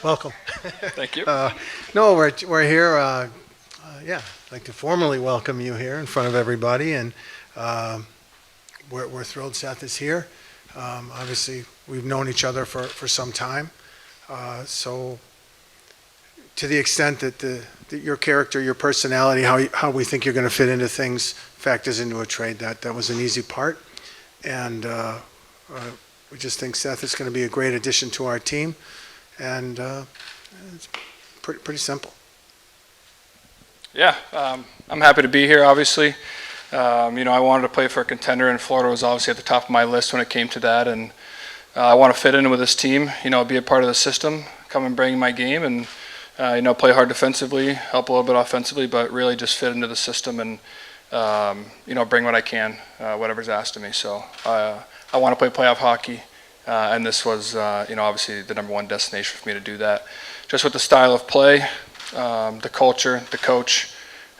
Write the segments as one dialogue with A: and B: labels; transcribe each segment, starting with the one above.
A: Welcome.
B: Thank you.
A: No, we're here. Yeah, I'd like to formally welcome you here in front of everybody, and we're thrilled Seth is here. Obviously, we've known each other for some time, so to the extent that your character, your personality, how we think you're going to fit into things factors into a trade, that was an easy part, and we just think Seth is going to be a great addition to our team, and it's pretty simple.
B: Yeah, I'm happy to be here, obviously. I wanted to play for a contender, and Florida was obviously at the top of my list when it came to that. And I want to fit in with this team, be a part of the system, come and bring my game, and, play hard defensively, help a little bit offensively, but really just fit into the system and, bring what I can, whatever's asked of me. So I want to play playoff hockey, and this was, obviously the number one destination for me to do that. Just with the style of play, the culture, the coach,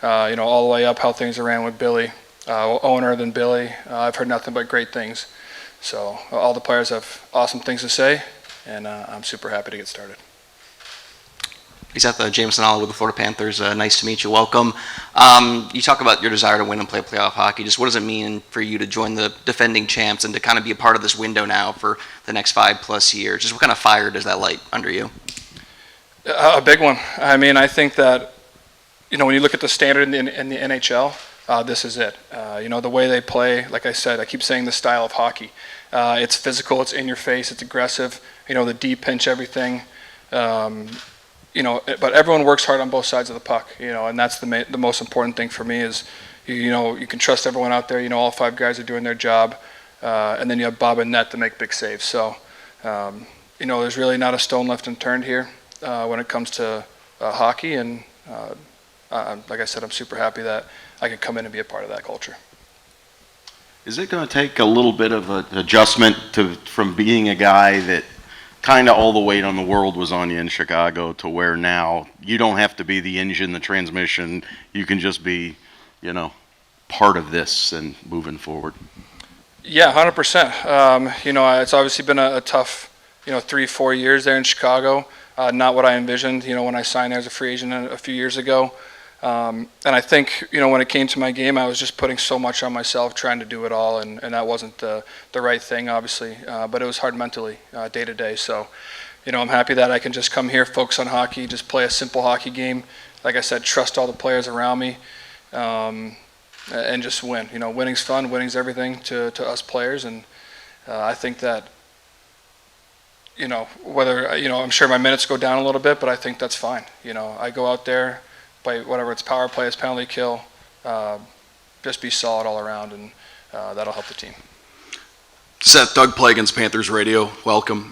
B: all the way up how things are ran with Billy, owner than Billy. I've heard nothing but great things. So all the players have awesome things to say, and I'm super happy to get started.
C: Hey Seth, James Sonala with the Florida Panthers. Nice to meet you. Welcome. You talk about your desire to win and play playoff hockey. Just what does it mean for you to join the defending champs and to kind of be a part of this window now for the next 5+ years? Just what kind of fire does that light under you?
B: A big one. I mean, I think that, when you look at the standard in the NHL, this is it. The way they play, like I said, I keep saying the style of hockey. It's physical, it's in your face, it's aggressive, the deep pinch everything. But everyone works hard on both sides of the puck, and that's the most important thing for me is, you can trust everyone out there, all 5 guys are doing their job, and then you have Bob and Net to make big saves. So, there's really not a stone left unturned here when it comes to hockey, and like I said, I'm super happy that I could come in and be a part of that culture.
D: Is it going to take a little bit of an adjustment from being a guy that kind of all the weight on the world was on you in Chicago to where now you don't have to be the engine, the transmission, you can just be, part of this and moving forward?
B: Yeah, 100%. It's obviously been a tough, 3-4 years there in Chicago. Not what I envisioned, when I signed there as a free agent a few years ago. And I think, when it came to my game, I was just putting so much on myself, trying to do it all, and that wasn't the right thing, obviously. But it was hard mentally, day to day. So, I'm happy that I can just come here, focus on hockey, just play a simple hockey game. Like I said, trust all the players around me, and just win. Winning's fun, winning's everything to us players, and I think that, whether, I'm sure my minutes go down a little bit, but I think that's fine. I go out there, play whatever it's power play, it's penalty kill, just be solid all around, and that'll help the team.
E: Seth, Doug Plagens, Panthers Radio, welcome.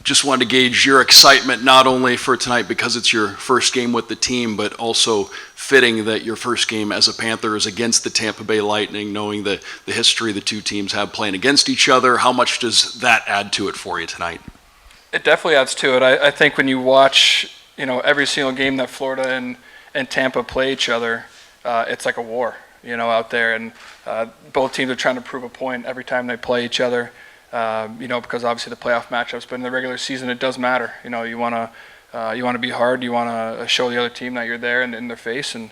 E: Just wanted to gauge your excitement not only for tonight because it's your first game with the team, but also fitting that your first game as a Panther is against the Tampa Bay Lightning, knowing the history the two teams have playing against each other. How much does that add to it for you tonight?
B: It definitely adds to it. I think when you watch, every single game that Florida and Tampa play each other, it's like a war, out there. And both teams are trying to prove a point every time they play each other, because obviously the playoff matchups, but in the regular season it does matter. You want to be hard, you want to show the other team that you're there and in their face. And,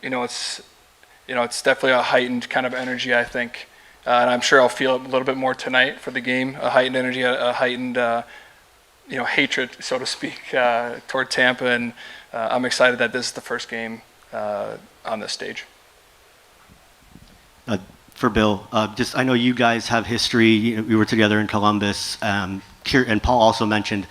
B: it's definitely a heightened kind of energy, I think. And I'm sure I'll feel it a little bit more tonight for the game, a heightened energy, a heightened hatred, so to speak, toward Tampa, and I'm excited that this is the first game on this stage.
F: For Bill, I know you guys have history. We were together in Columbus, and Paul also mentioned,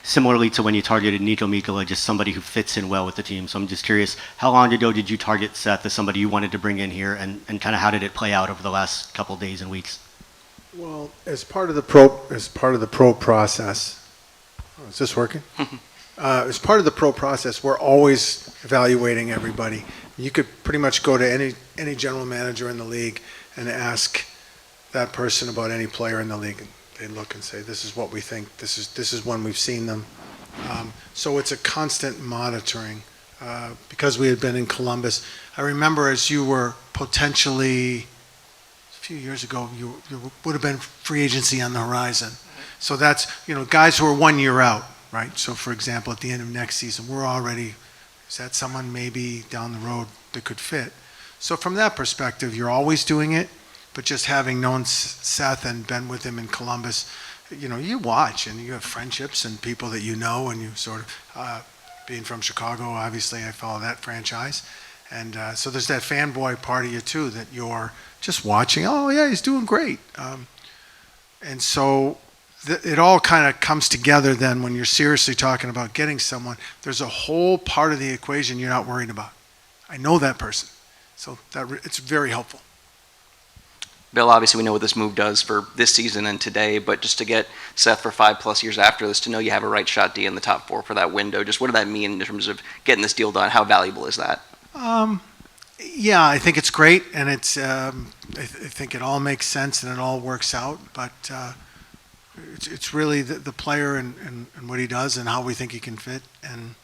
F: similarly to when you targeted Nico Mikkola, just somebody who fits in well with the team. So I'm just curious, how long ago did you target Seth as somebody you wanted to bring in here, and kind of how did it play out over the last couple of days and weeks?
A: Well, as part of the pro process. Is this working? As part of the pro process, we're always evaluating everybody. You could pretty much go to any general manager in the league and ask that person about any player in the league, and they look and say, "This is what we think. This is when we've seen them." So it's a constant monitoring. Because we had been in Columbus, I remember as you were potentially a few years ago, you would have been free agency on the horizon. So that's guys who are 1 year out, right? So for example, at the end of next season, we're already, is that someone maybe down the road that could fit? So from that perspective, you're always doing it, but just having known Seth and been with him in Columbus, you watch and you have friendships and people that you know, and you sort of, being from Chicago, obviously I follow that franchise. And so there's that fanboy part of you too, that you're just watching, oh yeah, he's doing great. And so it all kind of comes together then when you're seriously talking about getting someone. There's a whole part of the equation you're not worried about. I know that person. So it's very helpful.
C: Bill, obviously we know what this move does for this season and today, but just to get Seth for 5+ years after this, to know you have a right shot D in the top 4 for that window, just what does that mean in terms of getting this deal done? How valuable is that?
A: Yeah, I think it's great, and it's. I think it all makes sense and it all works out. But it's really the player and what he does and how we think he can fit. And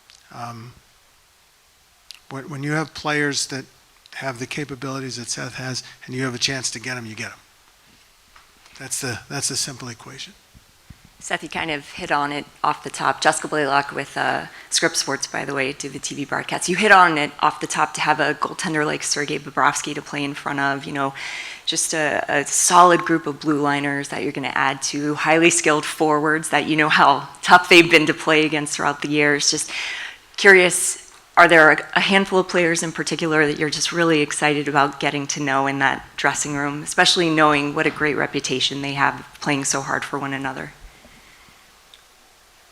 A: when you have players that have the capabilities that Seth has, and you have a chance to get them, you get them. That's the simple equation.
G: Seth, you kind of hit on it off the top. Jessica Blaylock with Script Sports, by the way, do the TV broadcast. You hit on it off the top to have a goaltender like Sergei Bobrovsky to play in front of, just a solid group of blue liners that you're going to add to, highly skilled forwards that you know how tough they've been to play against throughout the years. Just curious, are there a handful of players in particular that you're just really excited about getting to know in that dressing room, especially knowing what a great reputation they have playing so hard for one another?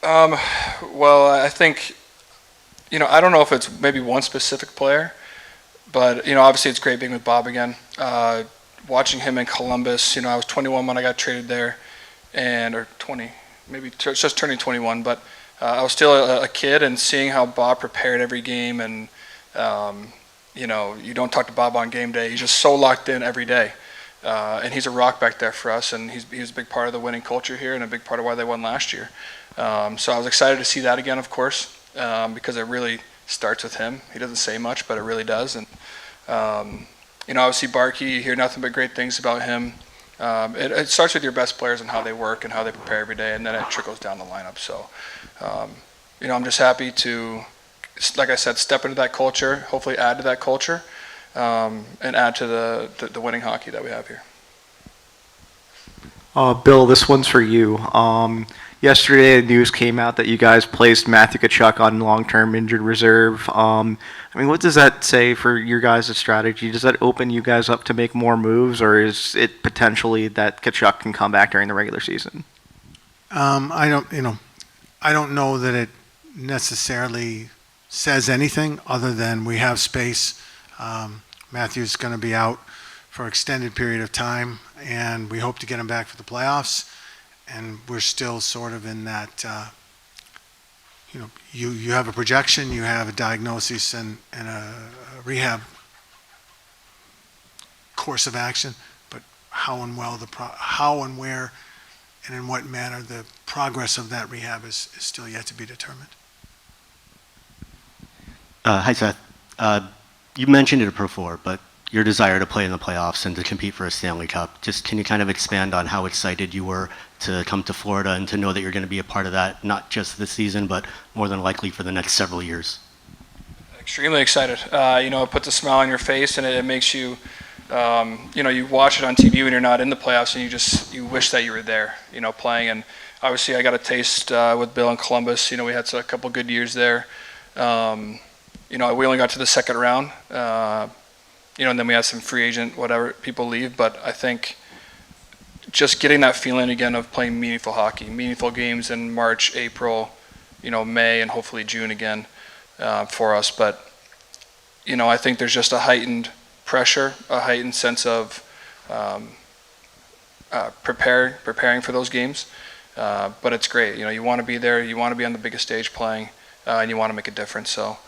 B: Well, I think, I don't know if it's maybe one specific player, but, obviously it's great being with Bob again. Watching him in Columbus, I was 21 when I got traded there, or 20, maybe just turning 21, but I was still a kid, and seeing how Bob prepared every game, and, you don't talk to Bob on game day. He's just so locked in every day. And he's a rock back there for us, and he's a big part of the winning culture here and a big part of why they won last year. So I was excited to see that again, of course, because it really starts with him. He doesn't say much, but it really does. And, obviously Barkey, you hear nothing but great things about him. It starts with your best players and how they work and how they prepare every day, and then it trickles down the lineup. So, I'm just happy to, like I said, step into that culture, hopefully add to that culture, and add to the winning hockey that we have here.
H: Bill, this one's for you. Yesterday, the news came out that you guys placed Matthew Tkachuk on long-term injured reserve. What does that say for your guys' strategy? Does that open you guys up to make more moves, or is it potentially that Tkachuk can come back during the regular season?
A: I don't know that it necessarily says anything other than we have space. Matthew's going to be out for an extended period of time, and we hope to get him back for the playoffs. And we're still sort of in that, you have a projection, you have a diagnosis and a rehab course of action, but how and where and in what manner the progress of that rehab is still yet to be determined.
F: Hi, Seth. You mentioned it before, but your desire to play in the playoffs and to compete for a Stanley Cup. Just can you kind of expand on how excited you were to come to Florida and to know that you're going to be a part of that, not just this season, but more than likely for the next several years? Extremely
B: excited. It puts a smile on your face, and it makes you, you watch it on TV when you're not in the playoffs, and you wish that you were there, playing. And obviously I got a taste with Bill in Columbus. We had a couple good years there. We only got to the second round. And then we had some free agent, whatever, people leave. But I think just getting that feeling again of playing meaningful hockey, meaningful games in March, April, May, and hopefully June again for us. But, I think there's just a heightened pressure, a heightened sense of preparing for those games. But it's great. You want to be there. You want to be on the biggest stage playing, and you want to make a difference. So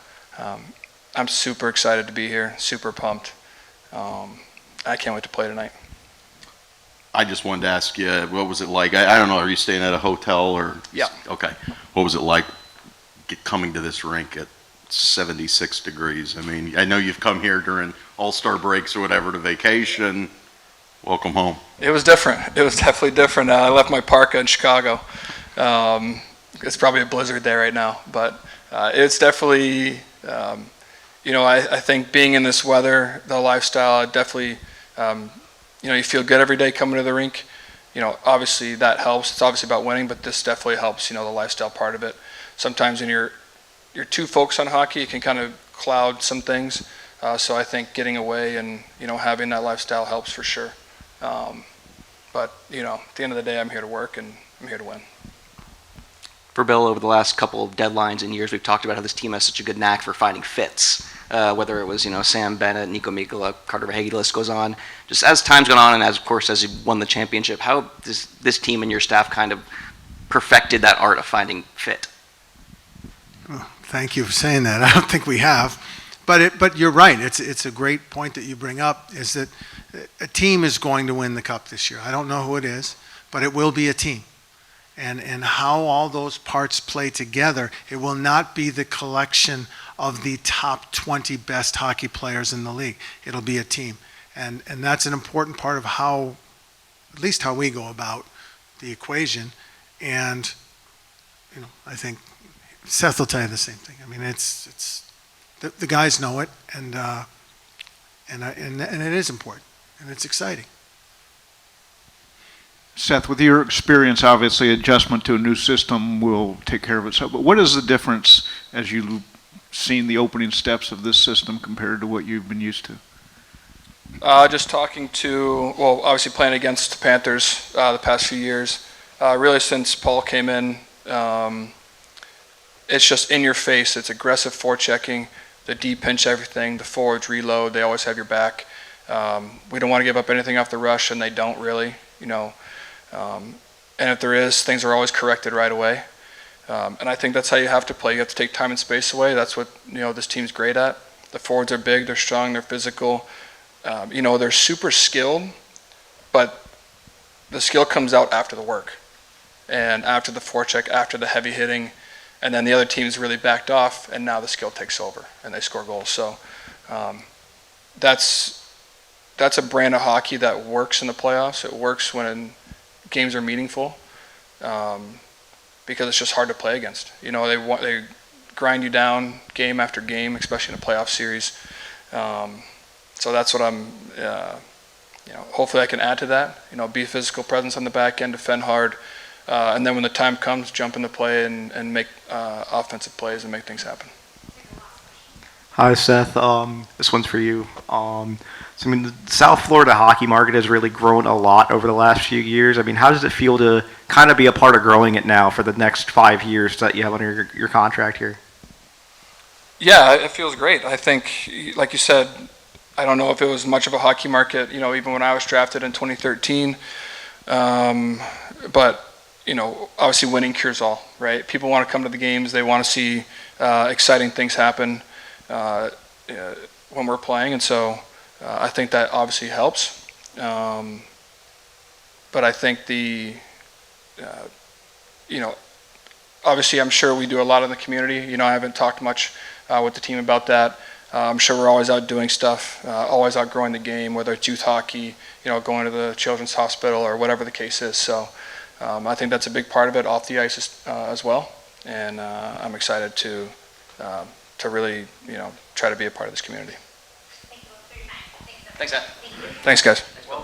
B: I'm super excited to be here, super pumped. I can't wait to play tonight.
D: I just wanted to ask you, what was it like? I don't know, are you staying at a hotel or?
B: Yeah.
D: Okay. What was it like coming to this rink at 76 degrees? I know you've come here during all-star breaks or whatever to vacation. Welcome home.
B: It was different. It was definitely different. I left my parka in Chicago. it's probably a blizzard there right now, but it's definitely, I think being in this weather, the lifestyle, definitely, you feel good every day coming to the rink. Obviously that helps. It's obviously about winning, but this definitely helps, the lifestyle part of it. Sometimes when you're too focused on hockey, it can kind of cloud some things. So I think getting away and, having that lifestyle helps for sure. But, at the end of the day, I'm here to work and I'm here to win.
C: For Bill, over the last couple of deadlines and years, we've talked about how this team has such a good knack for finding fits. Whether it was, Sam Bennett, Nico Mikkola, Carter Verhaeghe, the list goes on. Just as time's gone on and as you won the championship, how does this team and your staff kind of perfected that art of finding fit?
A: Well, thank you for saying that. I don't think we have. But you're right. It's a great point that you bring up, is that a team is going to win the cup this year. I don't know who it is, but it will be a team. And how all those parts play together, it will not be the collection of the top 20 best hockey players in the league. It'll be a team. And that's an important part of how, at least how we go about the equation. And, I think Seth will tell you the same thing. I mean, it's the guys know it, and it is important, and it's exciting.
I: Seth, with your experience, obviously adjustment to a new system will take care of itself. But what is the difference as you've seen the opening steps of this system compared to what you've been used to?
B: Just talking to, obviously playing against the Panthers the past few years. Really since Paul came in, it's just in your face. It's aggressive forechecking, the deep pinch everything, the forwards reload. They always have your back. We don't want to give up anything off the rush, and they don't really, and if there is, things are always corrected right away. And I think that's how you have to play. You have to take time and space away. That's what, this team's great at. The forwards are big, they're strong, they're physical. They're super skilled, but the skill comes out after the work and after the forecheck, after the heavy hitting, and then the other team's really backed off, and now the skill takes over and they score goals. So that's a brand of hockey that works in the playoffs. It works when games are meaningful, because it's just hard to play against. They grind you down game after game, especially in a playoff series. So that's what I'm, hopefully I can add to that. Be a physical presence on the back end, defend hard, and then when the time comes, jump into play and make offensive plays and make things happen.
H: Hi, Seth. This one's for you. The South Florida hockey market has really grown a lot over the last few years. How does it feel to kind of be a part of growing it now for the next 5 years that you have under your contract here?
B: Yeah, it feels great. I think, like you said, I don't know if it was much of a hockey market, even when I was drafted in 2013. But, obviously winning cures all, right? People want to come to the games. They want to see exciting things happen when we're playing. And so I think that obviously helps. But I think obviously I'm sure we do a lot in the community. I haven't talked much with the team about that. I'm sure we're always out doing stuff, always out growing the game, whether it's youth hockey, going to the children's hospital or whatever the case is. So I think that's a big part of it off the ice as well. And I'm excited to really, try to be a part of this community.
C: Thanks, Ed.
B: Thanks, guys.
C: Thanks, Will.